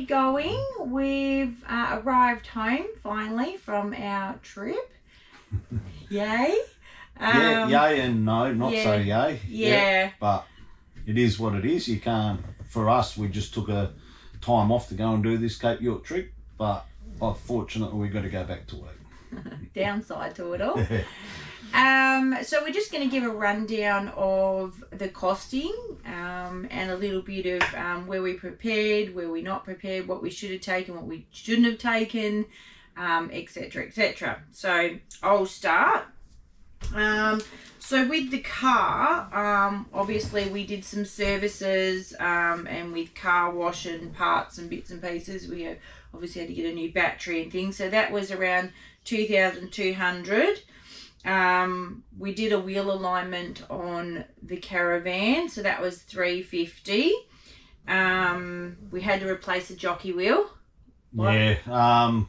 going? We've arrived home finally from our trip. Yay. Yay and no, not so yay. Yeah. But it is what it is. You can't, for us, we just took a time off to go and do this Cape York trip, but unfortunately we've got to go back to work. Downside to it all. So we're just going to give a rundown of the costing and a little bit of where we prepared, where we not prepared, what we should have taken, what we shouldn't have taken, etc, etc. So I'll start. So with the car, obviously we did some services and with car wash and parts and bits and pieces, we obviously had to get a new battery and things. So that was around 2,200. We did a wheel alignment on the Caravan, so that was 350. We had to replace the jockey wheel. Yeah,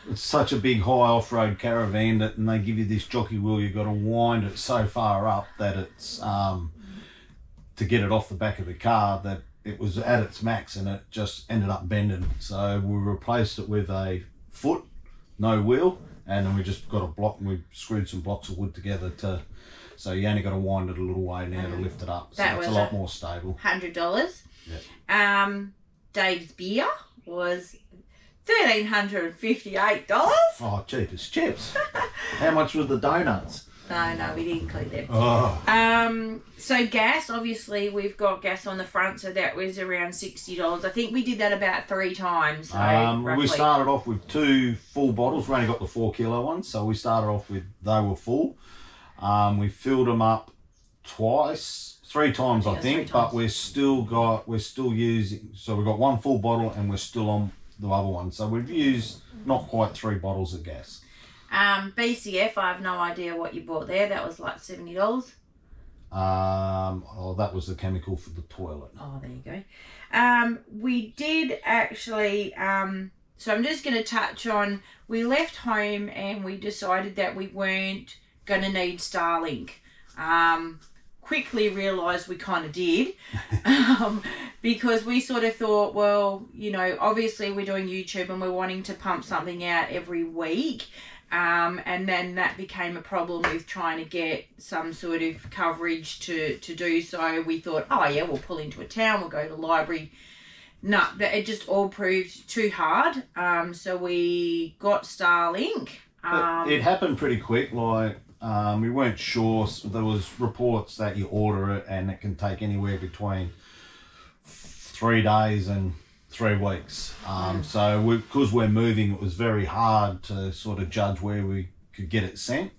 it's such a big high off-road Caravan and they give you this jockey wheel. You've got to wind it so far up that it's to get it off the back of the car that it was at its max and it just ended up bending. So we replaced it with a foot, no wheel, and then we just got a block and we screwed some blocks of wood together so you only got to wind it a little way now to lift it up. So it's a lot more stable. $100. Yeah. Dave's beer was $1,358. Oh, cheap as chips. How much was the donuts? No, we didn't include them. Oh. So gas, obviously we've got gas on the front, so that was around $60. I think we did that about 3 times. So we started off with 2 full bottles. We only got the 4 kilo ones, so we started off with, they were full. We filled them up 3 times I think, but we're still using, so we've got 1 full bottle and we're still on the other one. So we've used not quite 3 bottles of gas. BCF, I have no idea what you bought there. That was like $70. That was the chemical for the toilet. Oh, there you go. We did actually, so I'm just going to touch on, we left home and we decided that we weren't going to need Starlink. Quickly realised we kind of did because we sort of thought, well, you know, obviously we're doing YouTube and we're wanting to pump something out every week. And then that became a problem with trying to get some sort of coverage to do so. We thought, oh yeah, we'll pull into a town, we'll go to the library. No, it just all proved too hard. So we got Starlink. It happened pretty quick. Like we weren't sure. There was reports that you order it and it can take anywhere between 3 days and 3 weeks. So because we're moving, it was very hard to sort of judge where we could get it sent.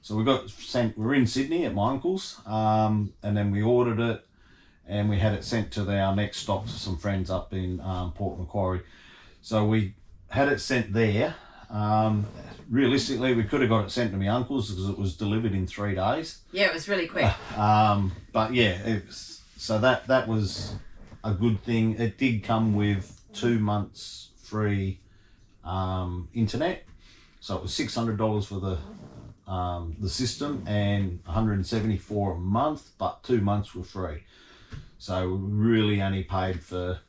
So we got sent, we're in Sydney at my uncle's, and then we ordered it and we had it sent to our next stop to some friends up in Port Macquarie. So we had it sent there. Realistically, we could have got it sent to my uncle's because it was delivered in 3 days. Yeah, it was really quick. But yeah, so that was a good thing. It did come with 2 months free internet, so it was $600 for the system and $174 a month, but 2 months were free. So we really only paid for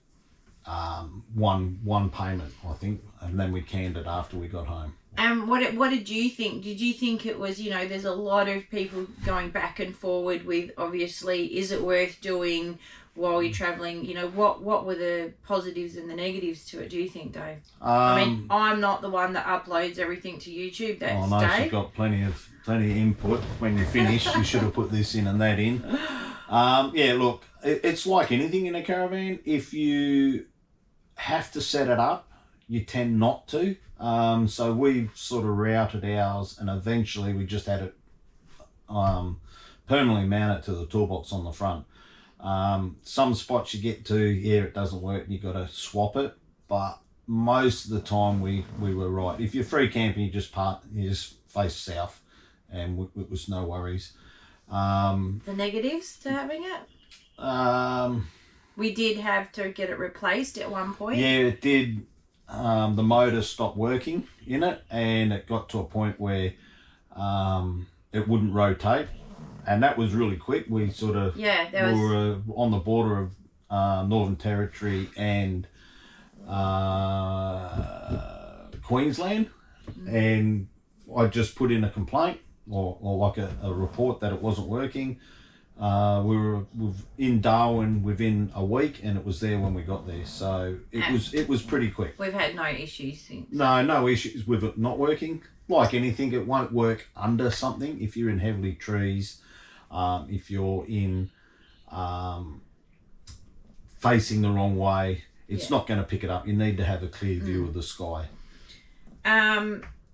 one payment, I think, and then we canned it after we got home. And what did you think? Did you think it was, you know, there's a lot of people going back and forward with, obviously, is it worth doing while you're travelling? You know, what were the positives and the negatives to it, do you think, Dave? I mean, I'm not the one that uploads everything to YouTube. That's Dave. She's got plenty of input. When you finish, you should have put this in and that in. Yeah, look, it's like anything in a caravan. If you have to set it up, you tend not to. So we sort of routed ours and eventually we just had it permanently mounted to the toolbox on the front. Some spots you get to, yeah, it doesn't work, you got to swap it, but most of the time we were right. If you're free camping, you just face south, and it was no worries. The negatives to having it? We did have to get it replaced at one point. Yeah, it did. The motor stopped working in it, and it got to a point where it wouldn't rotate. And that was really quick. We sort of were on the border of Northern Territory and Queensland, and I just put in a complaint or like a report that it wasn't working. We were in Darwin within a week, and it was there when we got there. So it was pretty quick. We've had no issues since. No issues with it not working. Like anything, it won't work under something. If you're in heavily trees, if you're in facing the wrong way, it's not going to pick it up. You need to have a clear view of the sky.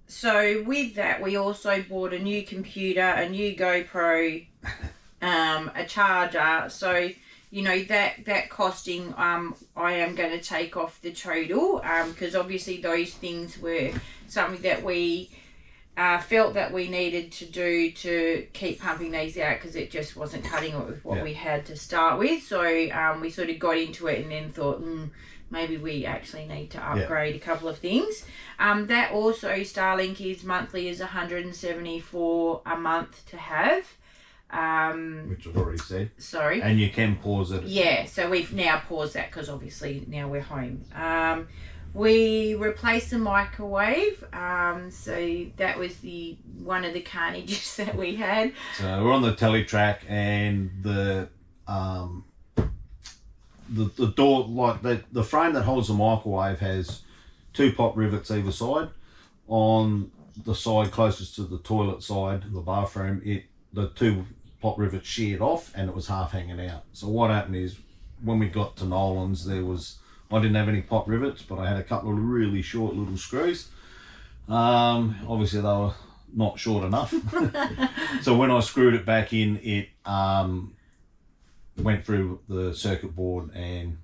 So with that, we also bought a new computer, a new GoPro, a charger. So, you know, that costing, I am going to take off the total, because obviously those things were something that we felt that we needed to do to keep pumping these out, because it just wasn't cutting it with what we had to start with. So we sort of got into it and then thought, maybe we actually need to upgrade a couple of things. That also, Starlink is monthly is $174 a month to have. Which I've already said. Sorry. And you can pause it. Yeah, so we've now paused that because obviously now we're home. We replaced the microwave, so that was one of the carnages that we had. So we're on the teletrack, and the door, like the frame that holds the microwave, has 2 pop rivets either side. On the side closest to the toilet side, the bathroom, the 2 pop rivets sheared off, and it was half hanging out. So what happened is, when we got to Nolan's, I didn't have any pop rivets, but I had a couple of really short little screws. Obviously they were not short enough. So when I screwed it back in, it went through the circuit board and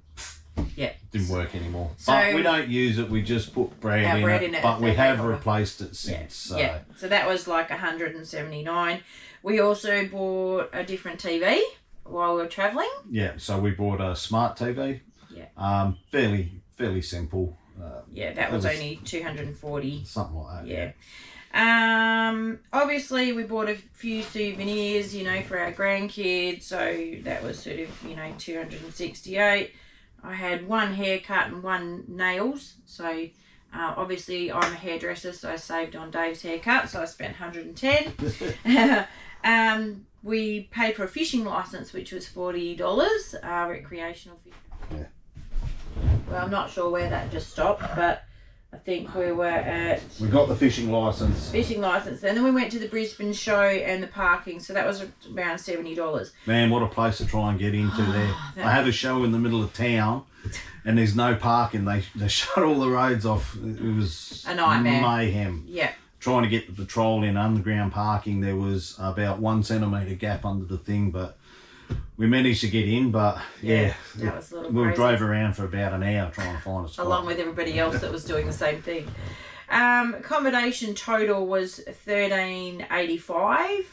didn't work anymore. So but we don't use it, we just put bread in it, but we have replaced it since. So that was like $179. We also bought a different TV while we were travelling. Yeah, so we bought a smart TV. Yeah. Fairly simple. That was only $240. Something like that. Yeah. Obviously we bought a few souvenirs, you know, for our grandkids, so that was sort of, you know, $268. I had 1 haircut and 1 nails, so obviously I'm a hairdresser, so I saved on Dave's haircut, so I spent $110. We paid for a fishing license, which was $40, recreational fishing. Yeah. Well, I'm not sure where that just stopped, but I think we were at... We got the fishing licence. And then we went to the Brisbane show and the parking, so that was around $70. Man, what a place to try and get into there. I have a show in the middle of town, and there's no parking. They shut all the roads off. It was a nightmare. Mayhem. Yeah. Trying to get the patrol in underground parking, there was about 1 centimetre gap under the thing, but we managed to get in. But that was a little we crazy. drove around for about an hour trying to find a spot. Along with everybody else that was doing the same thing. Accommodation total was $1,385.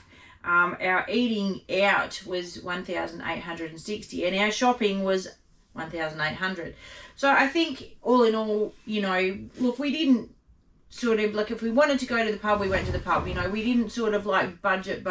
Our eating out was $1,860, and our shopping was $1,800. So I think all in all, you know, look, we didn't sort of, like, if we wanted to go to the pub, we went to the pub, you know, we didn't sort of like budget.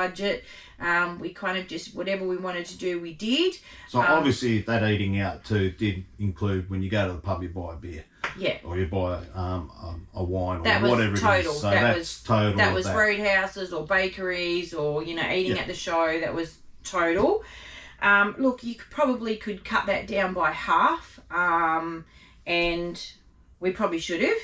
We kind of just, whatever we wanted to do, we did. So obviously that eating out too did include, when you go to the pub, you buy a beer. Yeah. Or you buy a wine or that whatever was total. it is. So that's total. That was roadhouses or bakeries or, you know, eating at the show. That was total. Look, you probably could cut that down by half, and we probably should have.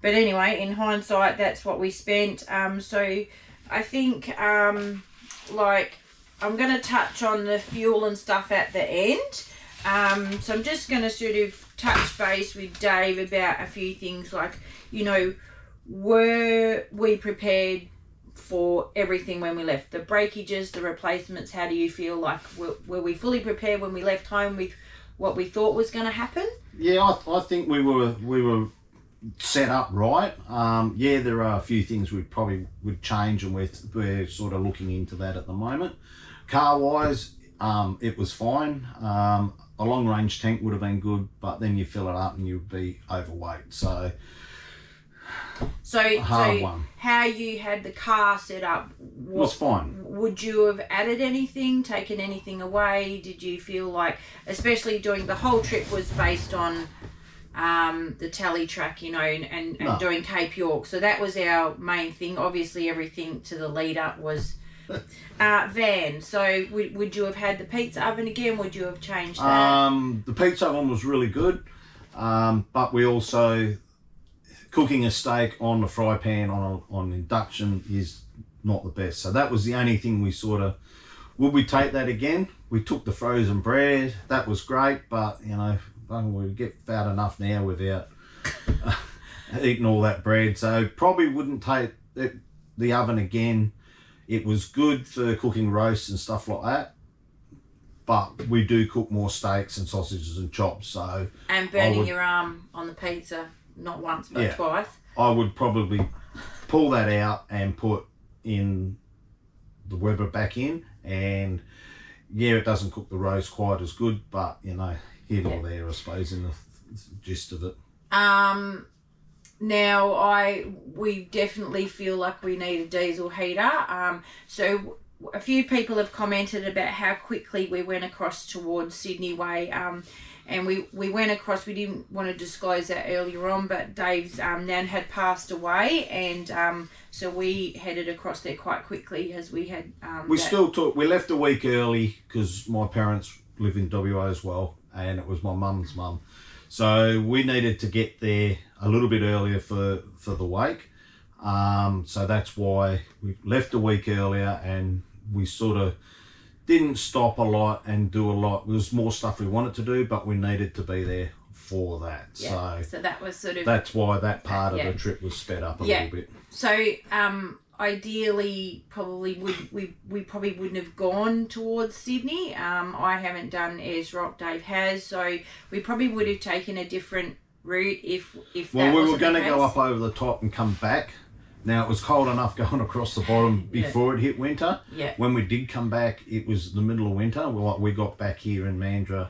But anyway, in hindsight, that's what we spent. So I think, like, I'm going to touch on the fuel and stuff at the end. So I'm just going to sort of touch base with Dave about a few things, like, you know, were we prepared for everything when we left? The breakages, the replacements, how do you feel like, were we fully prepared when we left home with what we thought was going to happen? Yeah, I think we were set up right. There are a few things we probably would change, and we're sort of looking into that at the moment. Car wise, it was fine. A long range tank would have been good, but then you fill it up and you'd be overweight. So So, a hard one. How you had the car set up Was fine. Would you have added anything, taken anything away? Did you feel like, especially doing the whole trip was based on the tally track, you know, and doing Cape York. So that was our main thing. Obviously, everything to the lead up was van. So would you have had the pizza oven again? Would you have changed that? The pizza oven was really good, but we also, cooking a steak on the fry pan on induction is not the best. So that was the only thing we sort of, would we take that again? We took the frozen bread. That was great, but, you know, we get fat enough now without eating all that bread. So probably wouldn't take the oven again. It was good for cooking roasts and stuff like that, but we do cook more steaks and sausages and chops. So and burning your arm on the pizza, not once but twice. I would probably pull that out and put in the Weber back in, and yeah, it doesn't cook the roast quite as good, but you know, here or there, I suppose, in the gist of it. Now we definitely feel like we need a diesel heater. So a few people have commented about how quickly we went across towards Sydney Way. And we went across, we didn't want to disclose that earlier on, but Dave's nan had passed away, and so we headed across there quite quickly as we had... we left a week early because my parents live in WA as well, and it was my mum's mum. So we needed to get there a little bit earlier for the wake. So that's why we left a week earlier, and we sort of didn't stop a lot and do a lot. There was more stuff we wanted to do, but we needed to be there for that. Yeah. So that was sort of... That's why that part of the trip was sped up a little bit. So ideally, probably we probably wouldn't have gone towards Sydney. I haven't done Ayers Rock, Dave has, so we probably would have taken a different route if well, we were going to go up over the top and come back. Now, it was cold enough going across the bottom before it hit winter. Yeah. When we did come back, it was the middle of winter. We got back here in Mandurah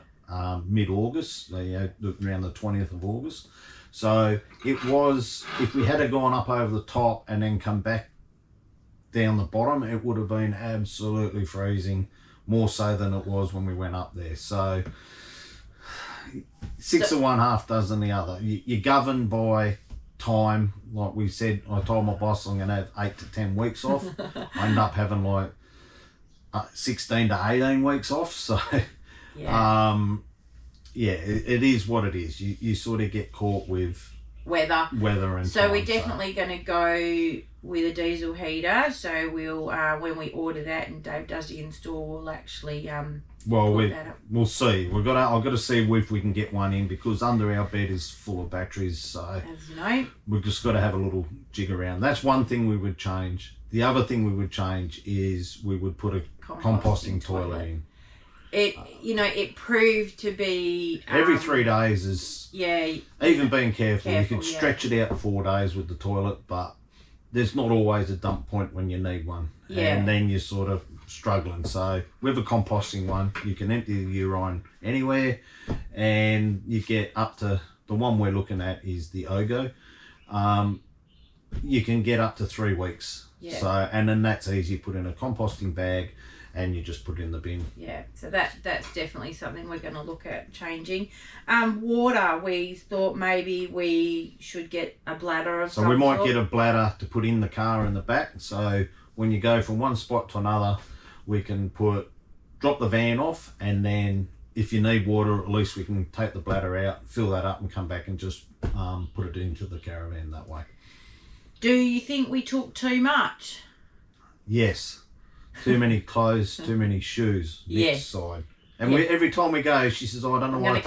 mid-August, around the 20th of August. So it was, if we had gone up over the top and then come back down the bottom, it would have been absolutely freezing, more so than it was when we went up there. So six of one, half dozen the other. You're governed by time. Like we said, I told my boss I'm going to have 8 to 10 weeks off. I end up having like 16 to 18 weeks off. So it is what it is. You sort of get caught with weather and so time, we're definitely going to go with a diesel heater. So we'll when we order that and Dave does the install, we'll actually we'll see. I've got to see if we can get one in, because under our bed is full of batteries. So as you know, we've just got to have a little jig around. That's one thing we would change. The other thing we would change is we would put a composting toilet in. It proved to be... every 3 days is... Yeah. Even being careful. You could stretch it out to 4 days with the toilet, but there's not always a dump point when you need one. Yeah. And then you're sort of struggling. So with a composting one, you can empty the urine anywhere, and you get up to... The one we're looking at is the Ogo. You can get up to 3 weeks. Yeah. So, and then that's easy. Put in a composting bag, and you just put it in the bin. Yeah, so that's definitely something we're going to look at changing. Water, we thought maybe we should get a bladder of some sort. So we might get a bladder to put in the car in the back. So when you go from one spot to another, we can drop the van off, and then if you need water, at least we can take the bladder out, fill that up, and come back and just put it into the caravan that way. Do you think we took too much? Yes. Too many clothes, too many shoes this side. And every time we go, she says, I don't know why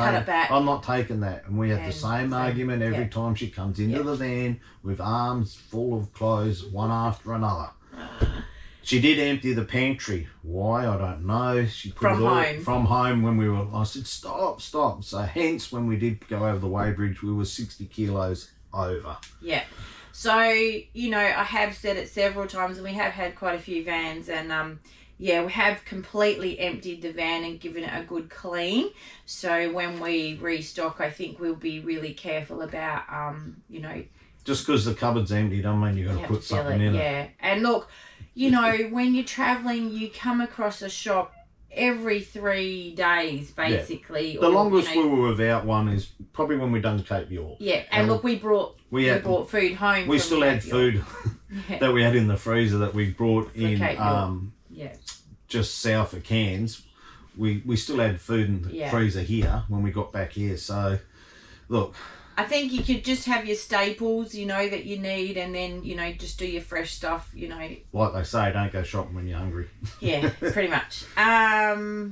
I'm not taking that. And we have the same argument every time she comes into the van with arms full of clothes, one after another. She did empty the pantry. Why? I don't know. She put from home when we were... I said, stop. So hence, when we did go over the weighbridge, we were 60 kilos over. Yeah. So, I have said it several times, and we have had quite a few vans, and we have completely emptied the van and given it a good clean. So when we restock, I think we'll be really careful about, Just because the cupboard's empty don't mean you've got to put something in it. Yeah, and look, you know, when you're travelling, you come across a shop every 3 days, basically. Yeah. The longest we were without one is probably when we done Cape York. Yeah, and look, we brought food home. We still had food that we had in the freezer that we brought in just south of Cairns. We still had food in the freezer here when we got back here. So, look, I think you could just have your staples, you know, that you need, and then, you know, just do your fresh stuff, you know. Like they say, don't go shopping when you're hungry. Yeah, pretty much.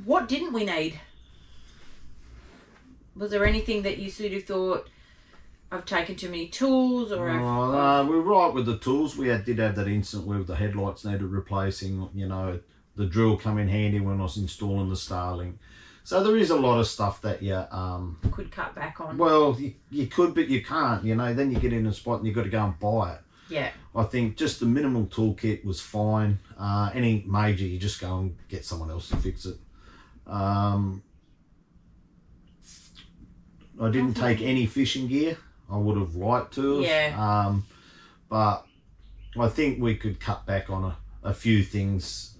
What didn't we need? Was there anything that you sort of thought, I've taken too many tools, or we were right with the tools. We did have that incident where the headlights needed replacing, you know, the drill come in handy when I was installing the Starlink. So there is a lot of stuff that you could cut back on. Well, you could, but you can't. You know, then you get in a spot and you've got to go and buy it. Yeah. I think just the minimal toolkit was fine. Any major, you just go and get someone else to fix it. I didn't take any fishing gear. I would have liked to. Yeah. But I think we could cut back on a few things.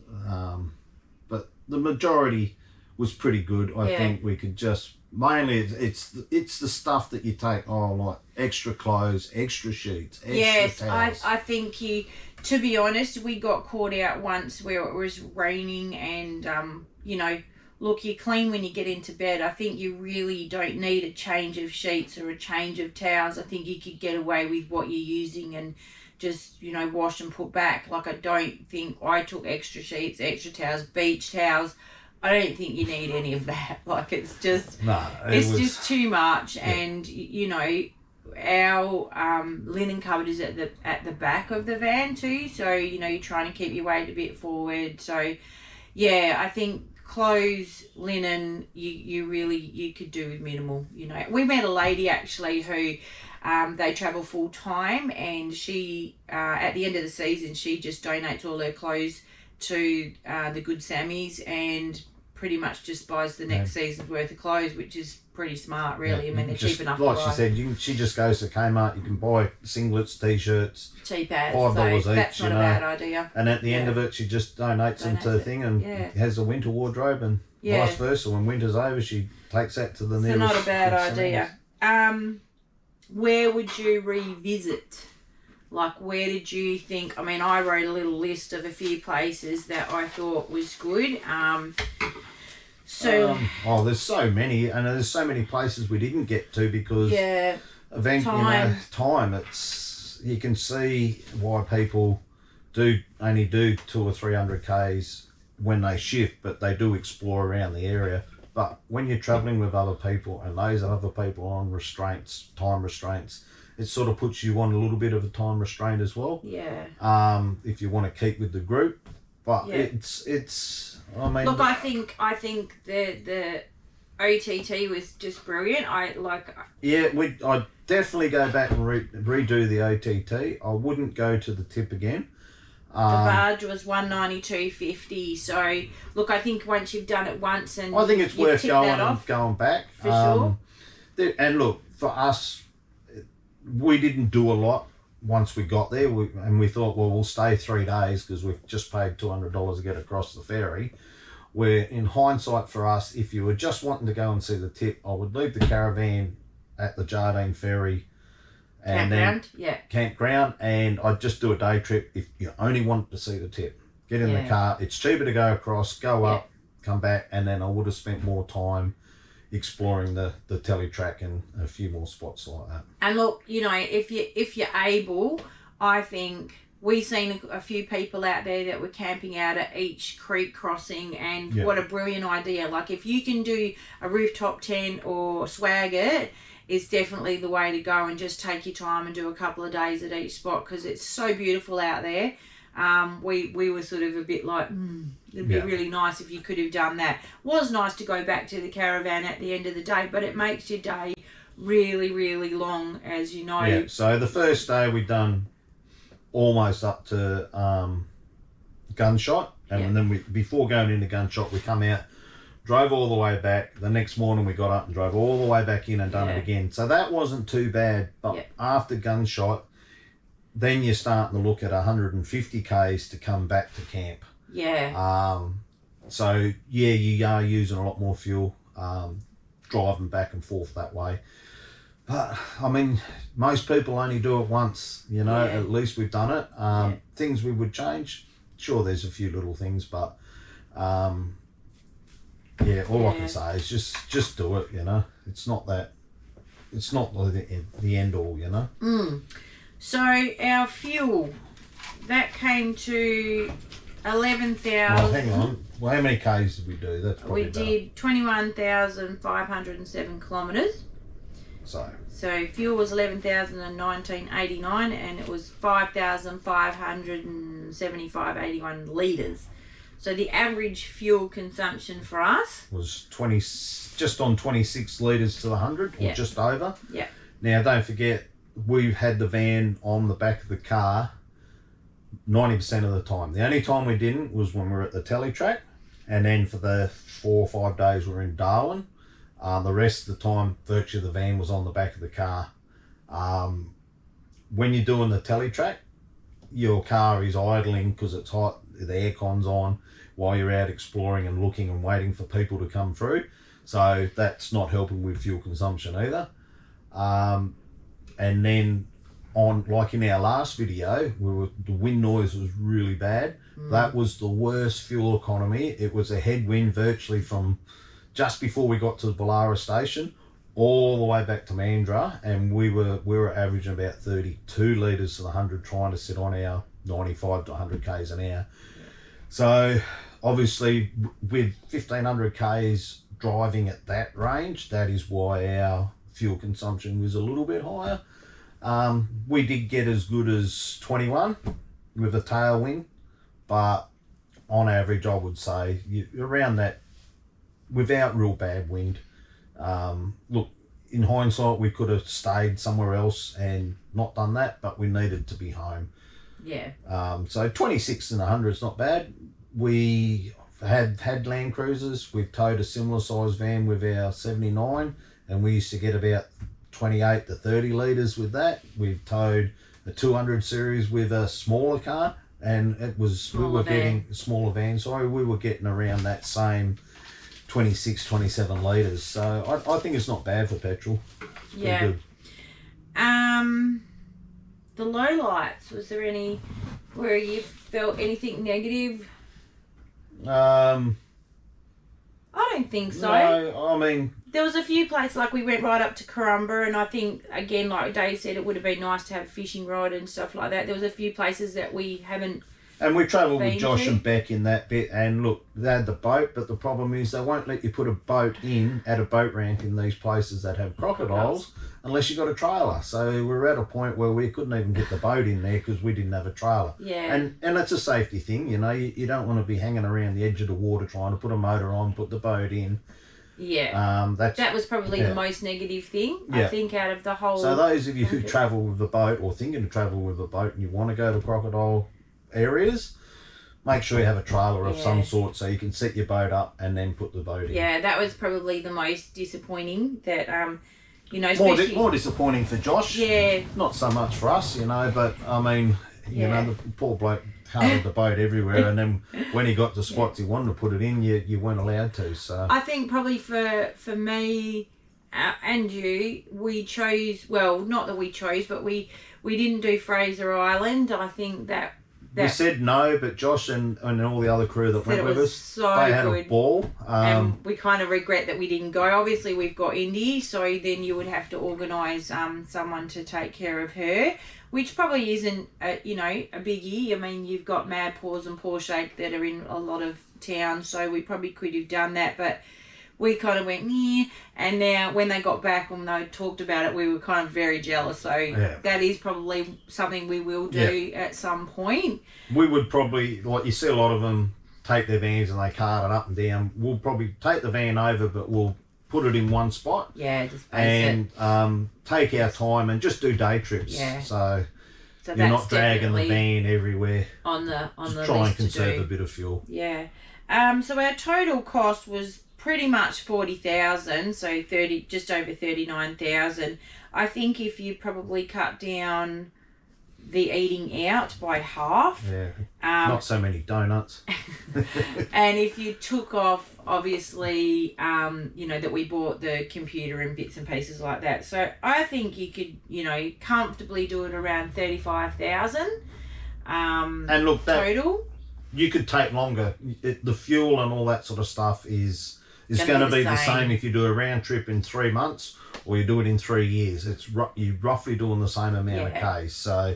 But the majority was pretty good. I think we could just mainly it's the stuff that you take like extra clothes, extra sheets, extra towels. I think to be honest, we got caught out once where it was raining and you know, look, you're clean when you get into bed. I think you really don't need a change of sheets or a change of towels. I think you could get away with what you're using and just, you know, wash and put back. Like, I don't think I took extra sheets, extra towels, beach towels. I don't think you need any of that. Like, it's just, just too much. Yeah. And, you know, our linen cupboard is at the back of the van too. So, you know, you're trying to keep your weight a bit forward. So, yeah, I think clothes, linen, you could do with minimal. You know, we met a lady actually who they travel full time, and she at the end of the season she just donates all her clothes to the Good Sammies and pretty much just buys the next season's worth of clothes, which is pretty smart, really. I mean, they're cheap enough. Like she said, she just goes to Kmart. You can buy singlets, t-shirts, cheap as $5 each. That's not a bad idea. And at the end of it, she just donates them to the thing and has a winter wardrobe, and vice versa. When winter's over, she takes that to the nearest. So not a bad idea. Where would you revisit? Like, where did you think? I mean, I wrote a little list of a few places that I thought was good. There's so many, and there's so many places we didn't get to because time. It's, you can see why people only do 200 or 300 k's when they shift, but they do explore around the area. But when you're travelling with other people and those other people are on restraints, time restraints, it sort of puts you on a little bit of a time restraint as well. Yeah. If you want to keep with the group, but it's. I mean, look, I think the OTT was just brilliant. I'd definitely go back and redo the OTT. I wouldn't go to the tip again. The barge was $192.50. So look, I think once you've done it once, and I think it's worth going back for sure. And look, for us, we didn't do a lot once we got there, and we thought, well, we'll stay 3 days because we've just paid $200 to get across the ferry. Where in hindsight for us, if you were just wanting to go and see the tip, I would leave the caravan at the Jardine ferry campground, and I'd just do a day trip if you only wanted to see the tip. Get in the car. It's cheaper to go across, go up, come back, and then I would have spent more time exploring the teletrack and a few more spots like that. And look, you know, if you're able, I think we've seen a few people out there that were camping out at each creek crossing, and what a brilliant idea. Like, if you can do a rooftop tent or swag it, is definitely the way to go, and just take your time and do a couple of days at each spot because it's so beautiful out there. We were sort of a bit like, it'd be really nice if you could have done that. Was nice to go back to the caravan at the end of the day, but it makes your day really, really long, as you know. Yeah, so the first day we'd done almost up to Gunshot, and then before going into Gunshot, we come out, drove all the way back. The next morning we got up and drove all the way back in and done it again. So that wasn't too bad, but after Gunshot, then you're starting to look at 150 k's to come back to camp. Yeah. So yeah, you are using a lot more fuel, driving back and forth that way. But I mean, most people only do it once, you know. Yeah. At least we've done it. Things we would change, sure, there's a few little things, but yeah, all I can say is just do it, you know. It's not the end all, you know. So our fuel, that came to 11,000. Well, hang on. Well, how many k's did we do? That's probably we did 21,507 kilometres. So fuel was 11,019.89, and it was 5,575.81 litres. So the average fuel consumption for us was just on 26 litres to the 100, or just over. Yeah. Now, don't forget, we had the van on the back of the car 90% of the time. The only time we didn't was when we were at the telly track, and then for the 4 or 5 days we were in Darwin. The rest of the time, virtually the van was on the back of the car. When you're doing the telly track, your car is idling because it's hot, the aircon's on, while you're out exploring and looking and waiting for people to come through. So that's not helping with fuel consumption either. And then on, like in our last video, the wind noise was really bad. That was the worst fuel economy. It was a headwind virtually from just before we got to the Ballara station all the way back to Mandurah, and we were averaging about 32 litres to the 100, trying to sit on our 95 to 100 k's an hour. So obviously with 1,500 k's driving at that range, that is why our fuel consumption was a little bit higher. We did get as good as 21 with a tailwind, but on average I would say around that without real bad wind. Look, in hindsight we could have stayed somewhere else and not done that, but we needed to be home. Yeah. So 26 and 100 is not bad. We had Land Cruisers. We've towed a similar size van with our 79, and we used to get about 28 to 30 litres with that. We've towed a 200 series with a smaller car, and it was we were getting around that same 26, 27 litres. So I think it's not bad for petrol. It's yeah. good. The low lights, was there any where you felt anything negative? I don't think so. No, I mean, there was a few places, like we went right up to Carumba, and I think, again, like Dave said, it would have been nice to have a fishing rod and stuff like that. There was a few places that we haven't. And we travelled with Josh and Beck in that bit, and look, they had the boat, but the problem is they won't let you put a boat in at a boat ramp in these places that have crocodiles unless you got a trailer. So we're at a point where we couldn't even get the boat in there because we didn't have a trailer. Yeah. And it's a safety thing, you know. You don't want to be hanging around the edge of the water trying to put a motor on, put the boat in. Yeah. That was probably the most negative thing, I think, out of the whole. So those of you who travel with the boat or thinking to travel with a boat and you want to go to crocodile areas, make sure you have a trailer of some sort so you can set your boat up and then put the boat in. Yeah, that was probably the most disappointing. That you know, more disappointing for Josh. Yeah. Not so much for us, you know, but I mean, you know, the poor bloke carted the boat everywhere, and then when he got to spots he wanted to put it in, you weren't allowed to. So I think probably for me and you, we chose, well, not that we chose, but we didn't do Fraser Island. I think that we said no, but Josh and all the other crew that went with us, they had a ball. And we kind of regret that we didn't go. Obviously, we've got Indy, so then you would have to organise someone to take care of her, which probably isn't, a biggie. I mean, you've got Mad Paws and Paw Shake that are in a lot of towns, so we probably could have done that, but we kind of went, yeah. And now when they got back and they talked about it, we were kind of very jealous. So that is probably something we will do at some point. We would probably, like you see a lot of them take their vans and they cart it up and down. We'll probably take the van over, but we'll put it in one spot. Yeah, just base and take our time and just do day trips. Yeah. So you're not dragging the van everywhere. On the try and conserve a bit of fuel. Yeah. So our total cost was pretty much 40,000, so just over 39,000. I think if you probably cut down the eating out by half. Yeah. Not so many donuts. And if you took off, obviously, you know, that we bought the computer and bits and pieces like that. So I think you could, you know, comfortably do it around 35,000 and look, that, total. You could take longer. The fuel and all that sort of stuff is going to be the same if you do a round trip in 3 months or you do it in 3 years. It's you're roughly doing the same amount of Ks. So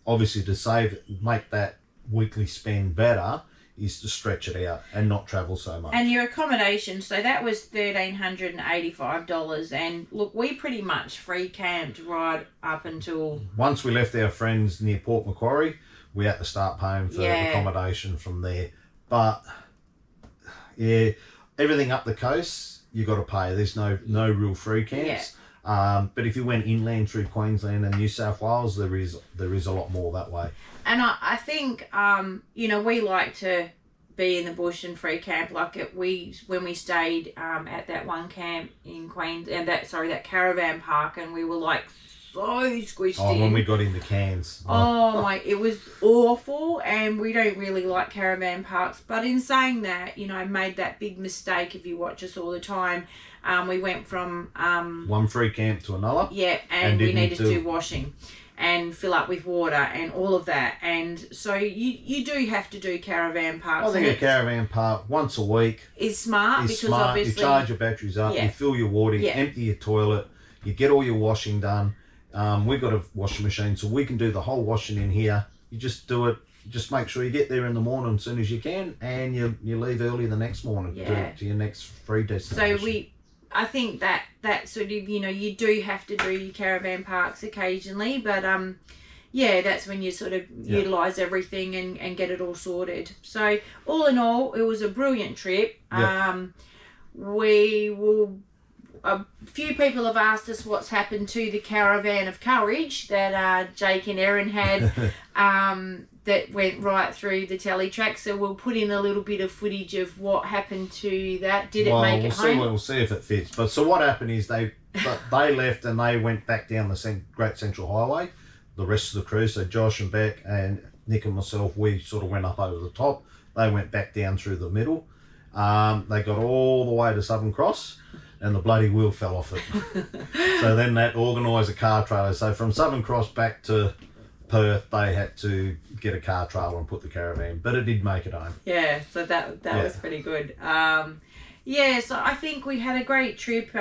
obviously to make that weekly spend better is to stretch it out and not travel so much. And your accommodation, so that was $1,385. And look, we pretty much free camped right up until... Once we left our friends near Port Macquarie, we had to start paying for accommodation from there. But yeah, everything up the coast, you got to pay. There's no real free camps. But if you went inland through Queensland and New South Wales, there is a lot more that way. And I think, you know, we like to be in the bush and free camp. Like when we stayed at that one camp in Queensland, that caravan park, and we were like so squished in. When we got into Cairns. Oh my, it was awful, and we don't really like caravan parks. But in saying that, you know, I made that big mistake. If you watch us all the time, we went from one free camp to another. Yeah, and we needed to do washing and fill up with water and all of that. And so you do have to do caravan parks. I think a caravan park once a week is smart because obviously you charge your batteries up, you fill your water, you empty your toilet, you get all your washing done. We've got a washing machine, so we can do the whole washing in here. You just do it. Just make sure you get there in the morning as soon as you can, and you leave early the next morning to your next free destination. So I think that sort of, you know, you do have to do your caravan parks occasionally, but that's when you sort of utilise everything and get it all sorted. So all in all, it was a brilliant trip. A few people have asked us what's happened to the Caravan of Courage that Jake and Erin had that went right through the telly track. So we'll put in a little bit of footage of what happened to that. Did it make it home? We'll see if it fits. But so what happened is they left and they went back down the Great Central Highway. The rest of the crew, so Josh and Beck and Nick and myself, we sort of went up over the top. They went back down through the middle. They got all the way to Southern Cross, and the bloody wheel fell off it. So then that organised a car trailer. So from Southern Cross back to Perth, they had to get a car trailer and put the caravan, but it did make it home. Yeah, so that was pretty good. So I think we had a great trip.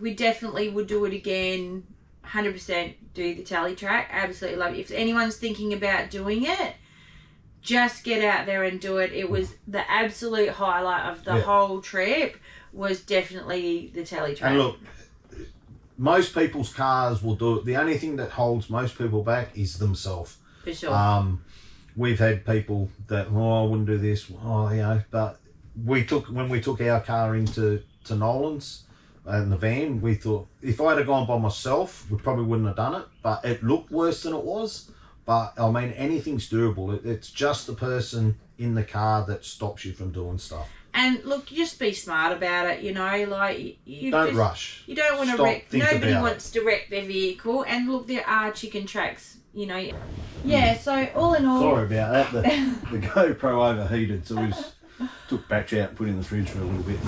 We definitely would do it again. 100% do the tally track. Absolutely love it. If anyone's thinking about doing it, just get out there and do it. It was the absolute highlight of the whole trip. Was definitely the tally track. And look, most people's cars will do it. The only thing that holds most people back is themselves. For sure. We've had people that, I wouldn't do this, but when we took our car into Nolan's and the van, we thought, if I had gone by myself, we probably wouldn't have done it, but it looked worse than it was. But, I mean, anything's doable. It's just the person in the car that stops you from doing stuff. And look, just be smart about it, you know, like... Don't rush. You don't want to wreck... Nobody wants to wreck their vehicle. And look, there are chicken tracks, you know. Yeah, so all in all... Sorry about that. The GoPro overheated, so we just took battery out and put it in the fridge for a little bit.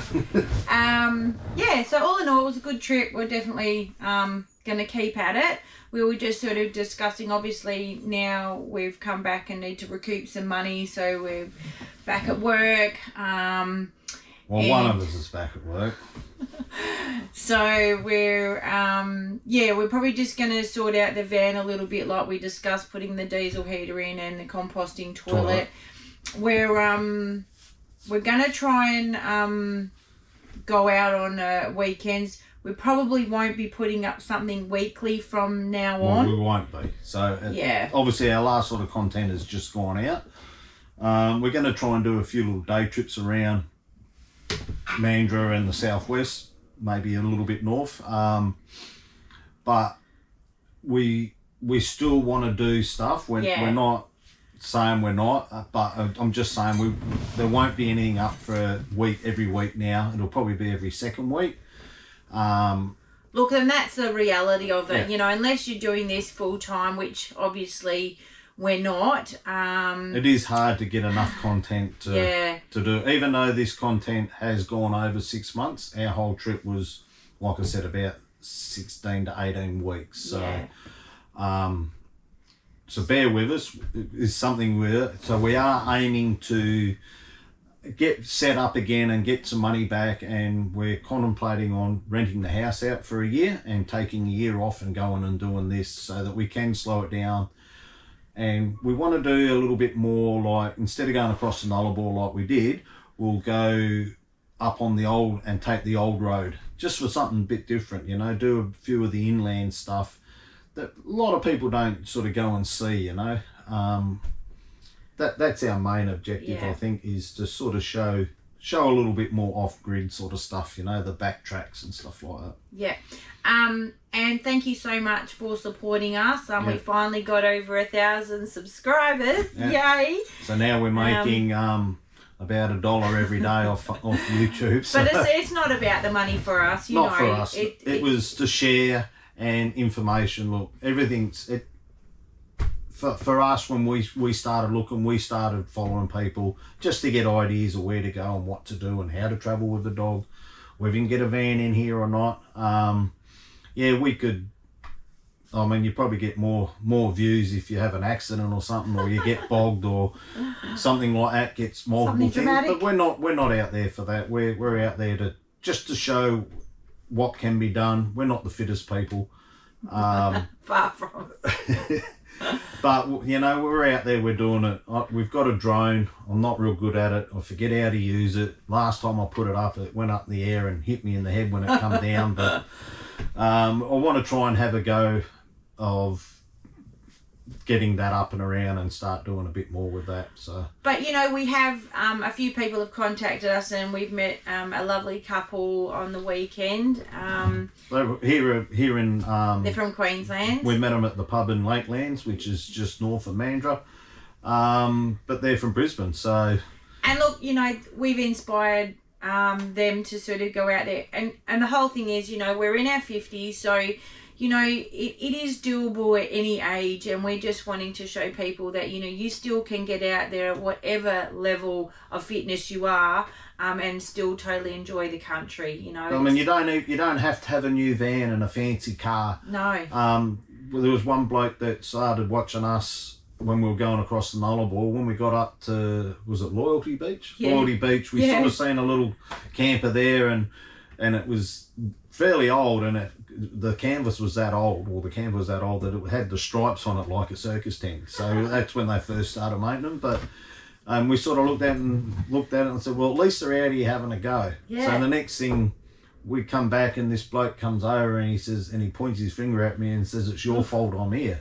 So all in all, it was a good trip. We're definitely going to keep at it. We were just sort of discussing, obviously, now we've come back and need to recoup some money, so we're back at work. One of us is back at work. So we're probably just going to sort out the van a little bit, like we discussed, putting the diesel heater in and the composting toilet. We're going to try and go out on weekends. We probably won't be putting up something weekly from now on. Well, we won't be. So obviously our last sort of content has just gone out. We're going to try and do a few little day trips around Mandurah and the southwest, maybe a little bit north. But we still want to do stuff. We're not saying we're not, but I'm just saying there won't be anything up for a week every week now. It'll probably be every second week. Look, and that's the reality of it. Yeah. You know, unless you're doing this full time, which obviously we're not. It is hard to get enough content to do. Even though this content has gone over 6 months, our whole trip was, like I said, about 16 to 18 weeks. So, so bear with us. It's something we are aiming to get set up again and get some money back, and we're contemplating on renting the house out for a year and taking a year off and going and doing this so that we can slow it down. And we want to do a little bit more, like instead of going across the Nullarbor like we did, we'll go up on the old and take the old road just for something a bit different, you know, do a few of the inland stuff that a lot of people don't sort of go and see, you know. That's our main objective, I think, is to sort of show a little bit more off-grid sort of stuff, you know, the backtracks and stuff like that. Yeah. And thank you so much for supporting us. We finally got over 1,000 subscribers. Yeah. Yay. So now we're making about $1 every day off YouTube. So. But it's not about the money for us, you know. Not for us. It was to share and information. Look, everything's... For us, when we started looking, we started following people just to get ideas of where to go and what to do and how to travel with the dog, whether you can get a van in here or not. We could, I mean, you probably get more views if you have an accident or something, or you get bogged or something like that, gets multiple things. But we're not out there for that. We're out there just to show what can be done. We're not the fittest people. Far from it. But, you know, we're out there, we're doing it. We've got a drone. I'm not real good at it. I forget how to use it. Last time I put it up, it went up in the air and hit me in the head when it come down. But I want to try and have a go of getting that up and around and start doing a bit more with that. So, but you know, we have a few people have contacted us, and we've met a lovely couple on the weekend. Here in they're from Queensland. We met them at the pub in Lakelands, which is just north of Mandurah, but they're from Brisbane. So, and look, you know, we've inspired them to sort of go out there, and the whole thing is, you know, we're in our 50s, so you know, it is doable at any age, and we're just wanting to show people that, you know, you still can get out there at whatever level of fitness you are, and still totally enjoy the country, you know. I mean, you don't have to have a new van and a fancy car. No. Well, there was one bloke that started watching us when we were going across the Nullarbor. When we got up to, was it Loyalty Beach? Yeah. Loyalty Beach. We sort of seen a little camper there, and it was fairly old, and the canvas was that old, or the camper was that old that it had the stripes on it like a circus tent. So that's when they first started making them. But we sort of looked at it and said, well, at least they're out here having a go. Yeah. So the next thing, we come back and this bloke comes over and he says, and he points his finger at me and says, it's your fault I'm here.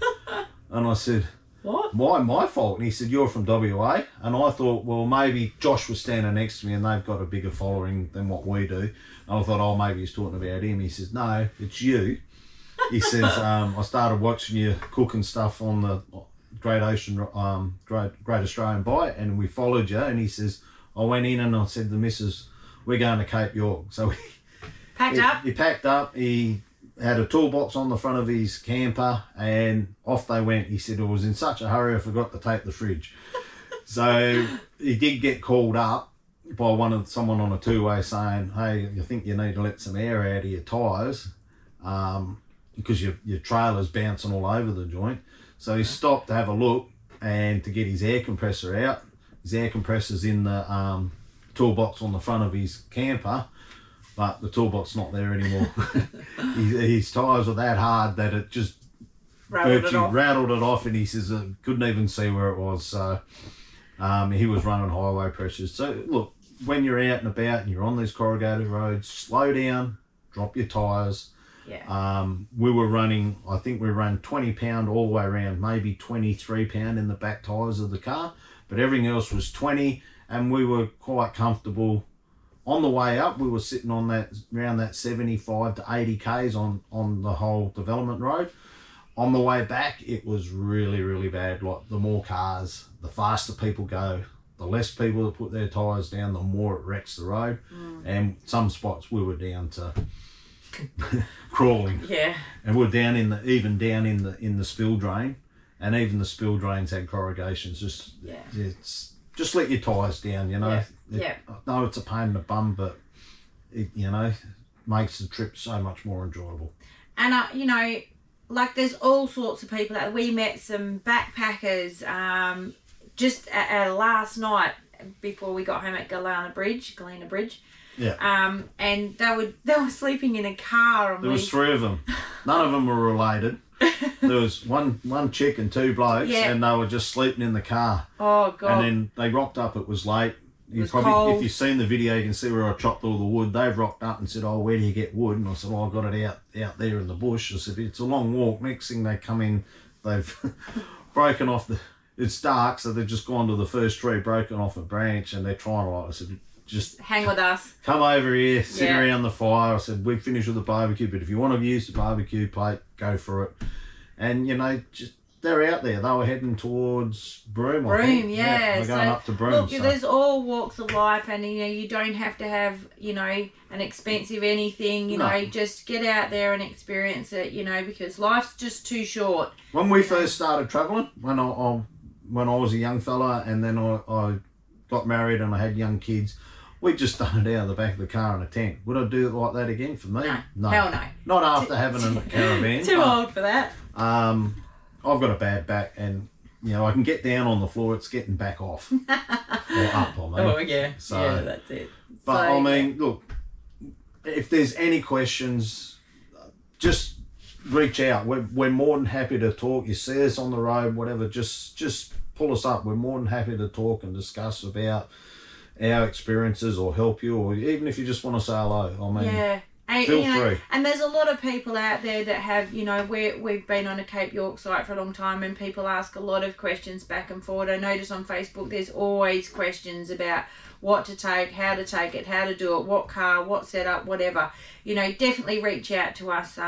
And I said, what? Why my fault? And he said, you're from WA. And I thought, well, maybe Josh was standing next to me and they've got a bigger following than what we do. And I thought, oh, maybe he's talking about him. He says, no, it's you. He says, I started watching you cooking stuff on the Great Australian Bight, and we followed you. And he says, I went in and I said to the missus, we're going to Cape York. So he packed up. He had a toolbox on the front of his camper, and off they went. He said, I was in such a hurry I forgot to take the fridge. So he did get called up by someone on a two-way saying, hey, I think you need to let some air out of your tyres, because your trailer's bouncing all over the joint. So he stopped to have a look and to get his air compressor out. His air compressor's in the toolbox on the front of his camper, but the toolbox's not there anymore. His tyres were that hard that it just rattled it off, and he says I couldn't even see where it was. So he was running highway pressures. So look, when you're out and about and you're on these corrugated roads, slow down, drop your tyres. Yeah. We were running, I think we ran 20 pound all the way around, maybe 23 pound in the back tyres of the car, but everything else was 20, and we were quite comfortable. On the way up, we were sitting on that around that 75 to 80 k's on the whole development road. On the way back, it was really, really bad. Like, the more cars, the faster people go, the less people that put their tyres down, the more it wrecks the road. And some spots we were down to crawling. Yeah. And we're down in the spill drain, and even the spill drains had corrugations. Just let your tyres down, you know. I know it's a pain in the bum, but it, you know, makes the trip so much more enjoyable. And you know, like there's all sorts of people. We met some backpackers just at last night before we got home at Galena Bridge. Yeah. And they were sleeping in a car. And there was 3 of them. None of them were related. There was one chick and 2 blokes, and they were just sleeping in the car. Oh God! And then they rocked up. It was late. Cold. If you've seen the video, you can see where I chopped all the wood. They've rocked up and said, "Oh, where do you get wood?" And I said, "Oh, I got it out there in the bush." I said, "It's a long walk." Next thing they come in, they've broken off the. It's dark, so they've just gone to the first tree, broken off a branch, and they're trying to. I said, "Just hang with us. Come over here, sit around the fire." I said, "We've finished with the barbecue, but if you want to use the barbecue plate, go for it." And you know, just. They're out there. They were heading towards Broome. Yeah. They're going up to Broome. Look, there's all walks of life, and you know, you don't have to have, you know, an expensive anything. You know, just get out there and experience it. You know, because life's just too short. When we first started travelling, when I was a young fella, and then I got married and I had young kids, we just done it out of the back of the car in a tent. Would I do it like that again for me? No. Hell no. Not after having a caravan. Too old for that. I've got a bad back, and you know I can get down on the floor. It's getting back off or up. I mean. Oh yeah. So, yeah, that's it. But I mean, look, if there's any questions, just reach out. We're more than happy to talk. You see us on the road, whatever. Just pull us up. We're more than happy to talk and discuss about our experiences or help you, or even if you just want to say hello. I mean. Yeah. Feel free. And there's a lot of people out there that have, you know, we've been on a Cape York site for a long time, and people ask a lot of questions back and forward. I notice on Facebook there's always questions about what to take, how to take it, how to do it, what car, what setup, whatever. You know, definitely reach out to us,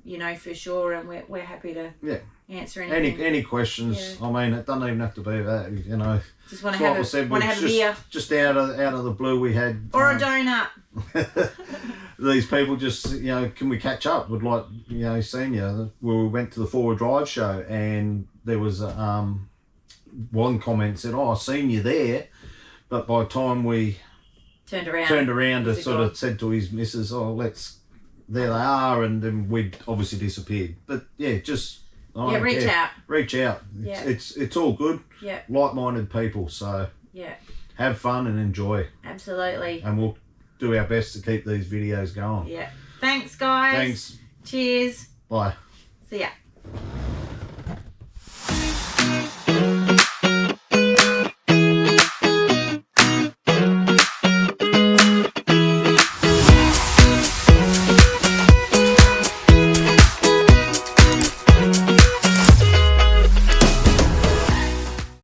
you know, for sure, and we're happy to answer anything. Any questions. I mean, it doesn't even have to be that, you know. Just want to have a beer. Just out of the blue we had. Or a donut. These people just, you know, can we catch up? Would like, you know, seeing you. We went to the 4-wheel drive show, and there was one comment said, "Oh, I seen you there," but by the time we turned around to sort of said to his missus, "Oh, there they are," and then we'd obviously disappeared. But yeah, just reach out. Yeah. It's all good. Yeah. Like-minded people, so have fun and enjoy. Absolutely. And we'll do our best to keep these videos going. Yeah. Thanks, guys. Thanks. Cheers. Bye. See ya.